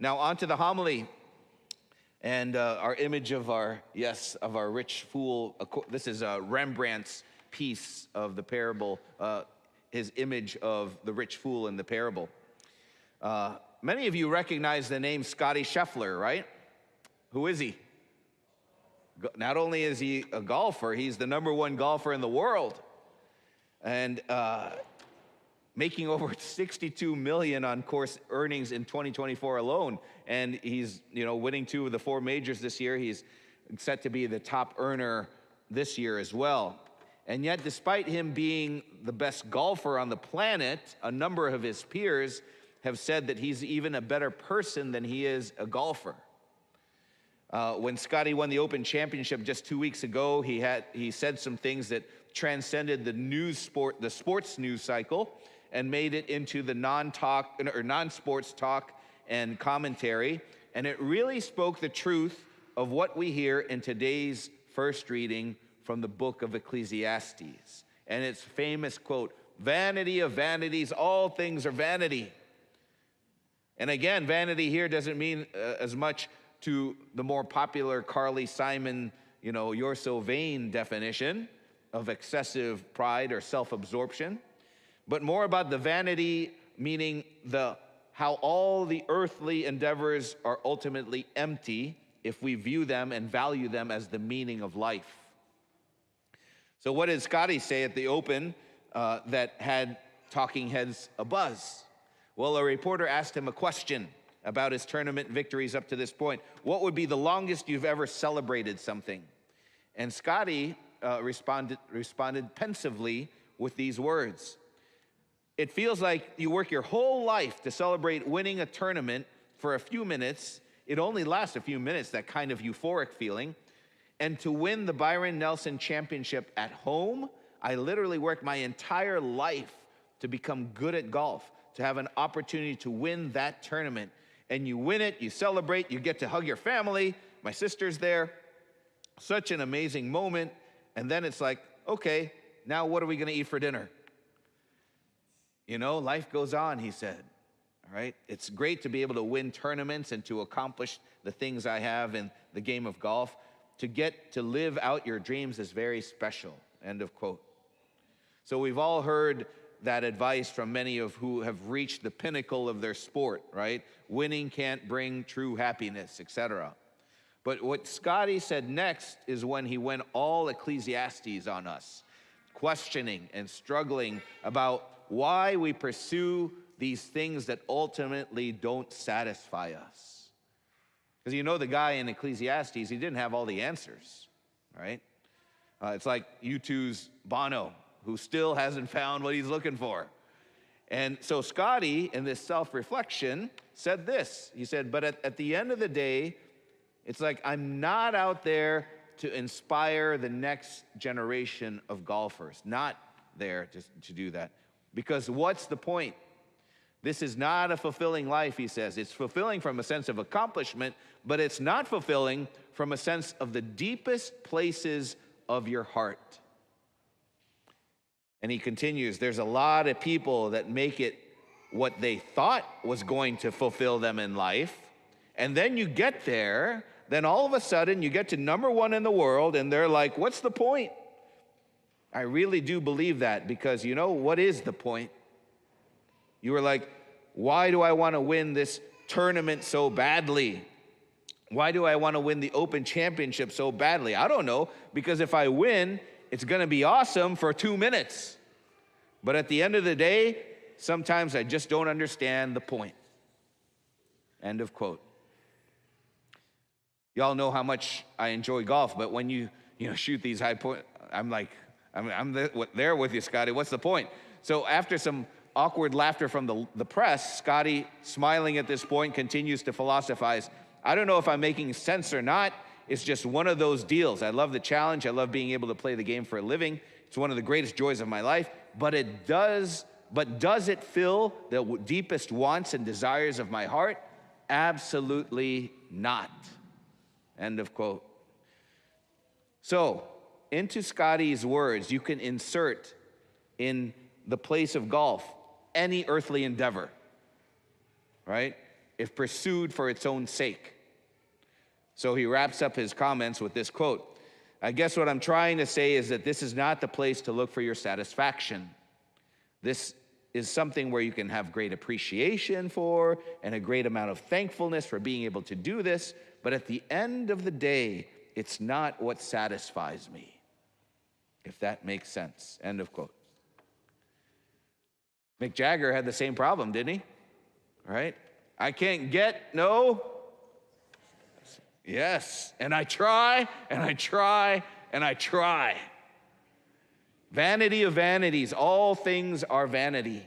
Now on to the homily and our image of our rich fool. This is Rembrandt's piece of the parable, his image of the rich fool in the parable. Many of you recognize the name Scotty Scheffler, right? Who is he? Not only is he a golfer, he's the #1 golfer in the world. And making over $62 million on course earnings in 2024 alone. And he's, winning 2 of the 4 majors this year. He's set to be the top earner this year as well. And yet, despite him being the best golfer on the planet, a number of his peers have said that he's even a better person than he is a golfer. When Scotty won the Open Championship just 2 weeks ago, he said some things that transcended the sports news cycle and made it into the non-sports talk and commentary. And it really spoke the truth of what we hear in today's first reading from the book of Ecclesiastes. And its famous quote, "Vanity of vanities, all things are vanity." And again, vanity here doesn't mean as much to the more popular Carly Simon, "you're so vain" definition of excessive pride or self-absorption, but more about the vanity, meaning how all the earthly endeavors are ultimately empty if we view them and value them as the meaning of life. So what did Scotty say at the Open that had talking heads abuzz? Well, a reporter asked him a question about his tournament victories up to this point. What would be the longest you've ever celebrated something? And Scotty responded pensively with these words. "It feels like you work your whole life to celebrate winning a tournament for a few minutes. It only lasts a few minutes, that kind of euphoric feeling. And to win the Byron Nelson Championship at home, I literally worked my entire life to become good at golf, to have an opportunity to win that tournament. And you win it, you celebrate, you get to hug your family. My sister's there. Such an amazing moment. And then it's like, okay, now what are we going to eat for dinner?" Life goes on, he said. All right? It's great to be able to win tournaments and to accomplish the things I have in the game of golf. To get to live out your dreams is very special. End of quote. So we've all heard that advice from many of who have reached the pinnacle of their sport, right? Winning can't bring true happiness, etc. But what Scotty said next is when he went all Ecclesiastes on us, questioning and struggling about why we pursue these things that ultimately don't satisfy us. Because the guy in Ecclesiastes, he didn't have all the answers, right? It's like U2's Bono, who still hasn't found what he's looking for. And so Scotty, in this self-reflection, said this. He said, but at the end of the day, it's like I'm not out there to inspire the next generation of golfers. Not there to do that. Because what's the point? This is not a fulfilling life, he says. It's fulfilling from a sense of accomplishment, but it's not fulfilling from a sense of the deepest places of your heart. And he continues, there's a lot of people that make it what they thought was going to fulfill them in life, and then you get there, then all of a sudden you get to #1 in the world, and they're like, what's the point? I really do believe that, because what is the point? You were like, why do I want to win this tournament so badly? Why do I want to win the Open Championship so badly? I don't know, because if I win, it's going to be awesome for 2 minutes. But at the end of the day, sometimes I just don't understand the point. End of quote. Y'all know how much I enjoy golf, but when you shoot these high points, I'm like, I'm there with you, Scotty. What's the point? So after some awkward laughter from the press, Scotty, smiling at this point, continues to philosophize. I don't know if I'm making sense or not. It's just one of those deals. I love the challenge. I love being able to play the game for a living. It's one of the greatest joys of my life. But does it fill the deepest wants and desires of my heart? Absolutely not. End of quote. So, into Scotty's words, you can insert in the place of golf any earthly endeavor, right? if pursued for its own sake. So he wraps up his comments with this quote: I guess what I'm trying to say is that this is not the place to look for your satisfaction. This is something where you can have great appreciation for and a great amount of thankfulness for being able to do this, but at the end of the day, it's not what satisfies me, if that makes sense. End of quote. Mick Jagger had the same problem, didn't he? Right? I can't get no. Yes, and I try, and I try, and I try. Vanity of vanities, all things are vanity.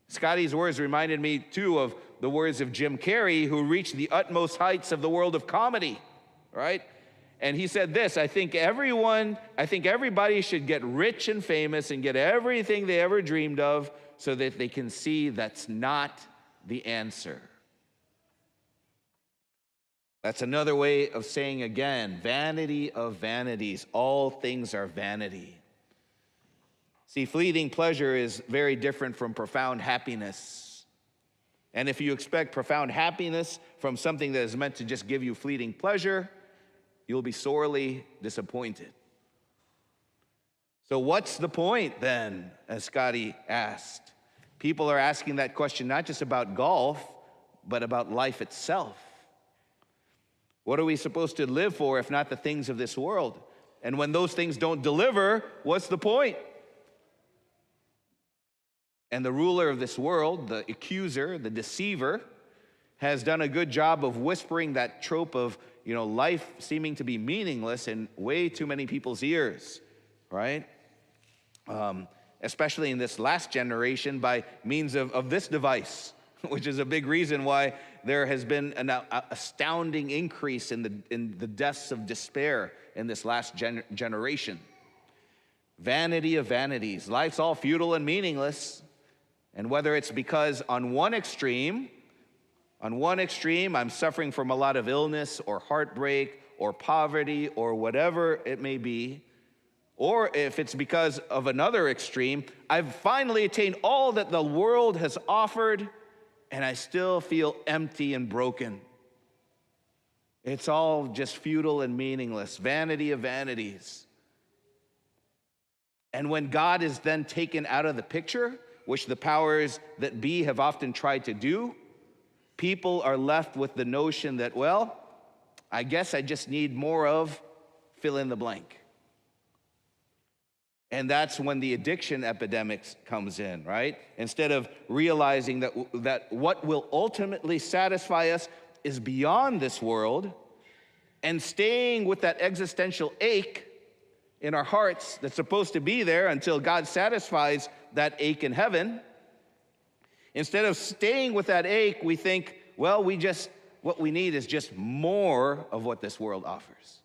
Scotty's words reminded me, too, of the words of Jim Carrey, who reached the utmost heights of the world of comedy, right? And he said this: I think everybody should get rich and famous and get everything they ever dreamed of so that they can see that's not the answer. That's another way of saying again, vanity of vanities, all things are vanity. See, fleeting pleasure is very different from profound happiness. And if you expect profound happiness from something that is meant to just give you fleeting pleasure, you'll be sorely disappointed. So what's the point then, as Scotty asked? People are asking that question not just about golf, but about life itself. What are we supposed to live for if not the things of this world? And when those things don't deliver, what's the point? And the ruler of this world, the accuser, the deceiver, has done a good job of whispering that trope of, life seeming to be meaningless in way too many people's ears, right? Especially in this last generation by means of this device, which is a big reason why there has been an astounding increase in the deaths of despair in this last generation. Vanity of vanities. Life's all futile and meaningless. And whether it's because on one extreme, I'm suffering from a lot of illness or heartbreak or poverty or whatever it may be, or if it's because of another extreme, I've finally attained all that the world has offered, and I still feel empty and broken. It's all just futile and meaningless, vanity of vanities. And when God is then taken out of the picture, which the powers that be have often tried to do, people are left with the notion that, well, I guess I just need more of fill in the blank. And that's when the addiction epidemic comes in, right? Instead of realizing that what will ultimately satisfy us is beyond this world, and staying with that existential ache in our hearts that's supposed to be there until God satisfies that ache in heaven. Instead of staying with that ache, we think, well, what we need is just more of what this world offers.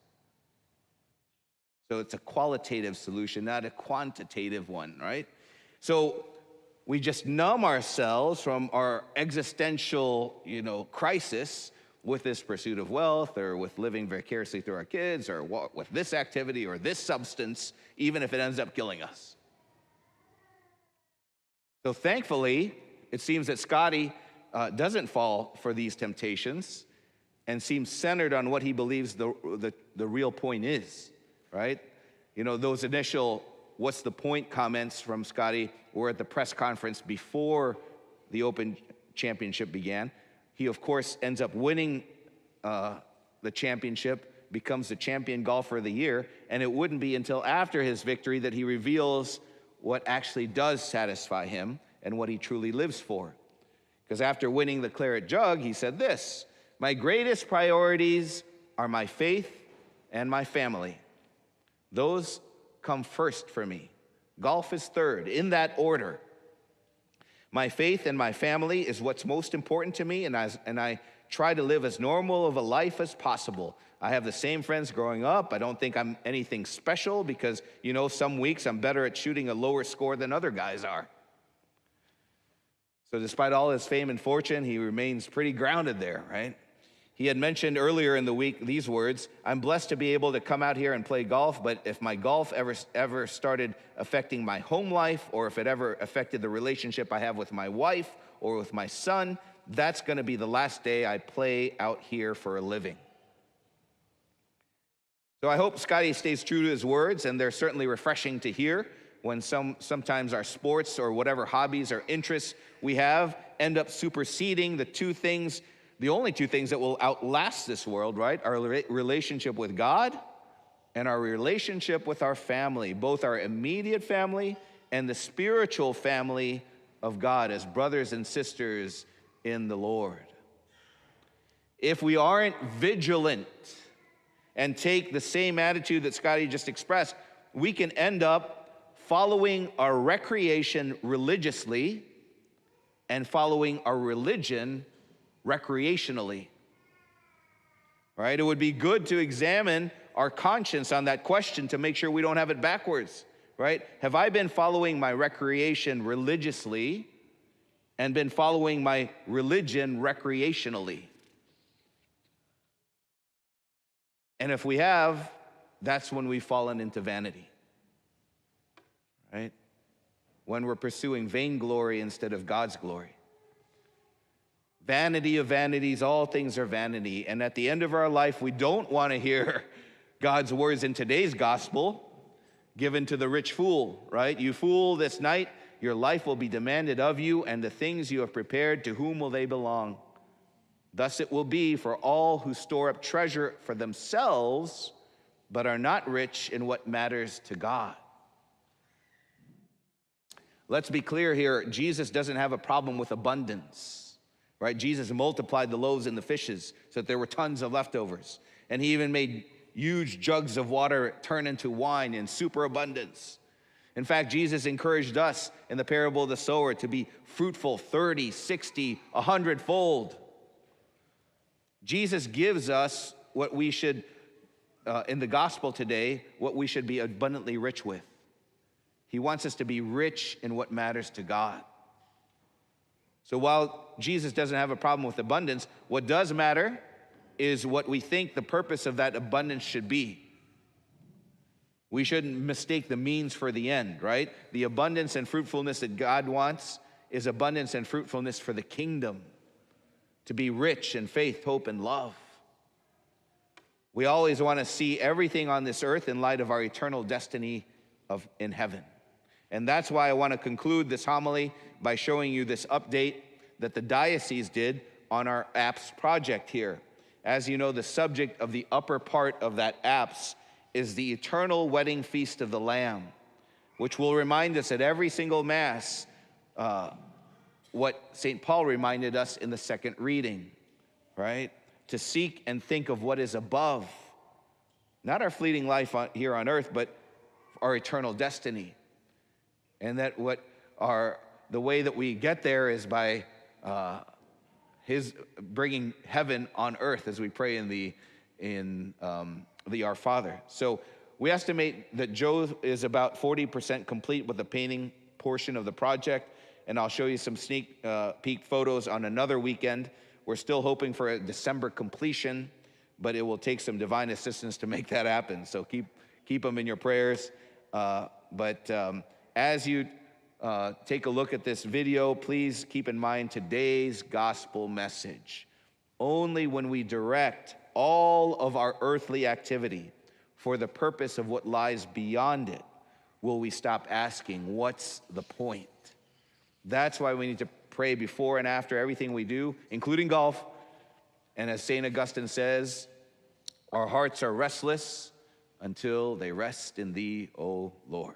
So it's a qualitative solution, not a quantitative one, right? So we just numb ourselves from our existential, crisis with this pursuit of wealth, or with living vicariously through our kids, or with this activity or this substance, even if it ends up killing us. So thankfully, it seems that Scotty doesn't fall for these temptations and seems centered on what he believes the real point is, right? Those initial what's the point comments from Scotty were at the press conference before the Open Championship began. He, of course, ends up winning the championship, becomes the champion golfer of the year, and it wouldn't be until after his victory that he reveals what actually does satisfy him and what he truly lives for. Because after winning the Claret Jug, he said this: my greatest priorities are my faith and my family. Those come first for me. Golf is third, in that order. My faith and my family is what's most important to me, and I try to live as normal of a life as possible. I have the same friends growing up. I don't think I'm anything special because, some weeks I'm better at shooting a lower score than other guys are. So despite all his fame and fortune, he remains pretty grounded there, right? He had mentioned earlier in the week these words: I'm blessed to be able to come out here and play golf, but if my golf ever started affecting my home life, or if it ever affected the relationship I have with my wife or with my son, that's going to be the last day I play out here for a living. So I hope Scotty stays true to his words, and they're certainly refreshing to hear when sometimes our sports or whatever hobbies or interests we have end up superseding the only two things that will outlast this world, right? Our relationship with God and our relationship with our family, both our immediate family and the spiritual family of God as brothers and sisters in the Lord. If we aren't vigilant and take the same attitude that Scotty just expressed, we can end up following our recreation religiously and following our religion recreationally. Right? It would be good to examine our conscience on that question to make sure we don't have it backwards. Right? Have I been following my recreation religiously and been following my religion recreationally? And if we have, that's when we've fallen into vanity, right? When we're pursuing vainglory instead of God's glory. Vanity of vanities, all things are vanity. And at the end of our life, we don't want to hear God's words in today's gospel given to the rich fool, right? You fool, this night your life will be demanded of you, and the things you have prepared, to whom will they belong? Thus it will be for all who store up treasure for themselves, but are not rich in what matters to God. Let's be clear here. Jesus doesn't have a problem with abundance, right? Jesus multiplied the loaves and the fishes so that there were tons of leftovers. And he even made huge jugs of water turn into wine in superabundance. In fact, Jesus encouraged us in the parable of the sower to be fruitful 30, 60, 100-fold. Jesus gives us what we should, in the gospel today, what we should be abundantly rich with. He wants us to be rich in what matters to God. So while Jesus doesn't have a problem with abundance, what does matter is what we think the purpose of that abundance should be. We shouldn't mistake the means for the end, right? The abundance and fruitfulness that God wants is abundance and fruitfulness for the kingdom, to be rich in faith, hope, and love. We always want to see everything on this earth in light of our eternal destiny in heaven. And that's why I want to conclude this homily by showing you this update that the diocese did on our apps project here. As you know, the subject of the upper part of that apps is the eternal wedding feast of the Lamb, which will remind us at every single Mass what St. Paul reminded us in the second reading, right? To seek and think of what is above, not our fleeting life here on earth, but our eternal destiny. And that the way that we get there is by his bringing heaven on earth, as we pray in the Our Father. So we estimate that Joe is about 40% complete with the painting portion of the project, and I'll show you some sneak peek photos on another weekend. We're still hoping for a December completion, but it will take some divine assistance to make that happen. So keep them in your prayers. As you take a look at this video, please keep in mind today's gospel message. Only when we direct all of our earthly activity for the purpose of what lies beyond it will we stop asking, what's the point? That's why we need to pray before and after everything we do, including golf. And as St. Augustine says, our hearts are restless until they rest in thee, O Lord.